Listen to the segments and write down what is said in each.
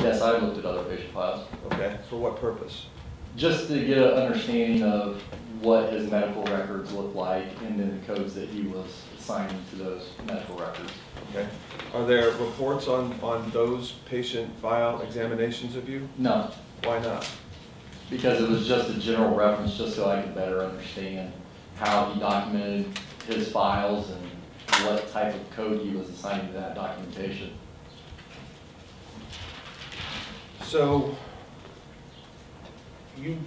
Yes, I looked at other patient files. Okay, for what purpose? Just to get an understanding of what his medical records look like and then the codes that he was assigning to those medical records. Okay. Are there reports on those patient file examinations of you? No. Why not? Because it was just a general reference, just so I could better understand how he documented his files and what type of code he was assigning to that documentation. So you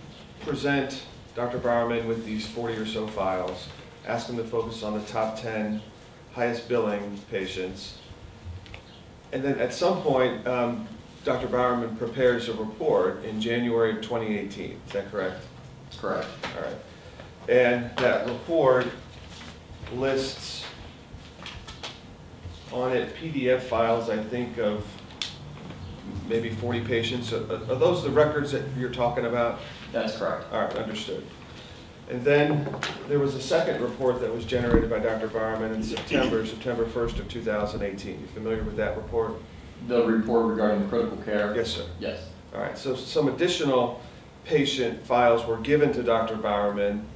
present Dr. Bowerman with these 40 or so files, ask him to focus on the top 10 highest billing patients, and then at some point Dr. Bowerman prepares a report in January of 2018. Is that correct? Correct. All right. And that report lists on it PDF files, I think, of maybe 40 patients. Are those the records that you're talking about? That's correct. All right, understood. And then there was a second report that was generated by Dr. Bowerman in September 1st of 2018. You familiar with that report? The report regarding the critical care? Yes, sir. Yes. All right, so some additional patient files were given to Dr. Bowerman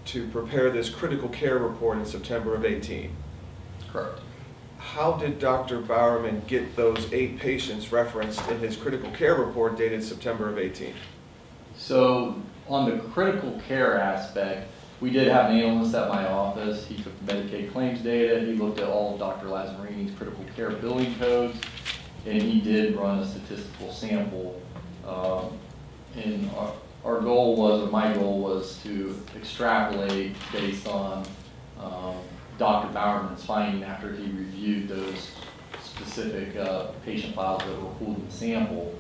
to prepare this critical care report in September of 18. Correct. How did Dr. Bowerman get those 8 patients referenced in his critical care report dated September of 18? So on the critical care aspect, we did have an analyst at my office. He took the Medicaid claims data. He looked at all of Dr. Lazzerini's critical care billing codes, and he did run a statistical sample. And our goal was, or my goal was, to extrapolate based on Dr. Bowerman's finding after he reviewed those specific patient files that were pulled in the sample.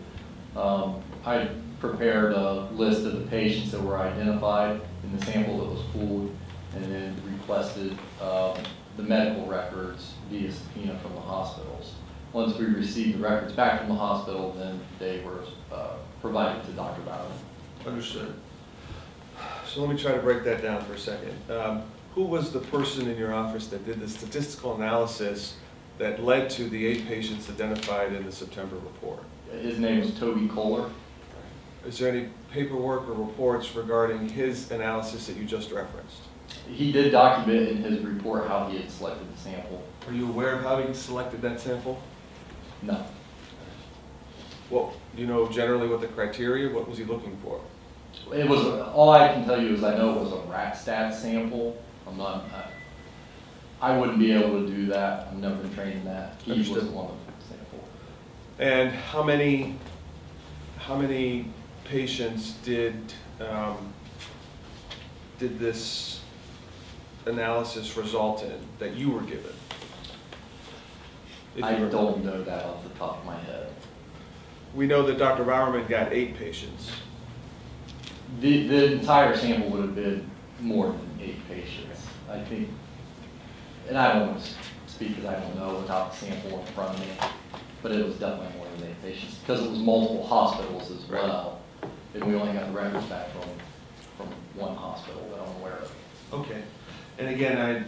I prepared a list of the patients that were identified in the sample that was pulled, and then requested the medical records via subpoena from the hospitals. Once we received the records back from the hospital, then they were provided to Dr. Bowerman. Understood. So let me try to break that down for a second. Who was the person in your office that did the statistical analysis that led to the 8 patients identified in the September report? His name was Toby Kohler. Is there any paperwork or reports regarding his analysis that you just referenced? He did document in his report how he had selected the sample. Are you aware of how he selected that sample? No. Well, do you know generally what the criteria, what was he looking for? It was, all I can tell you is I know it was a rat stat sample. I wouldn't be able to do that. I've never been trained in that. He was the one that took the sample. And how many patients did this analysis result in that you were given? I don't know that off the top of my head. We know that Dr. Bowerman got 8 patients. The entire sample would have been more than 8 patients, I think. And I don't want to speak because I don't know without the sample in front of me, but it was definitely more than 8 patients because it was multiple hospitals as well, and we only got the records back from one hospital that I'm aware of. Okay, and again,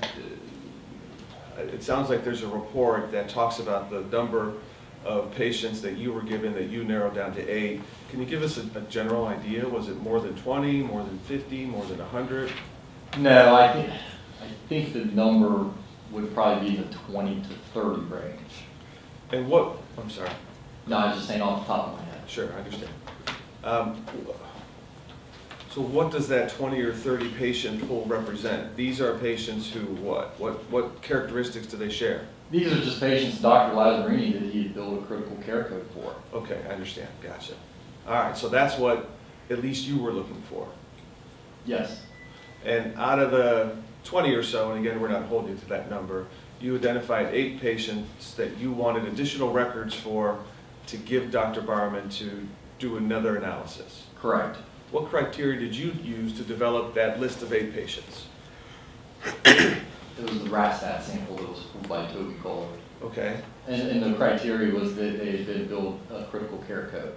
it sounds like there's a report that talks about the number of patients that you were given that you narrowed down to 8. Can you give us a general idea? Was it more than 20, more than 50, more than 100? No, I think the number would probably be the 20 to 30 range. And what, I'm sorry. No, I was just saying off the top of my head. Sure, I understand. So what does that 20 or 30 patient pool represent? These are patients who what characteristics do they share? These are just patients Dr. Lazzerini that he had built a critical care code for. Okay, I understand, gotcha. All right, so that's what at least you were looking for. Yes. And out of the 20 or so, and again, we're not holding you to that number, you identified 8 patients that you wanted additional records for to give Dr. Bowerman to do another analysis. Correct. What criteria did you use to develop that list of 8 patients? It was the rat stat sample that was pulled by Toby Kohler. Okay. And the criteria was that they had been built a critical care code.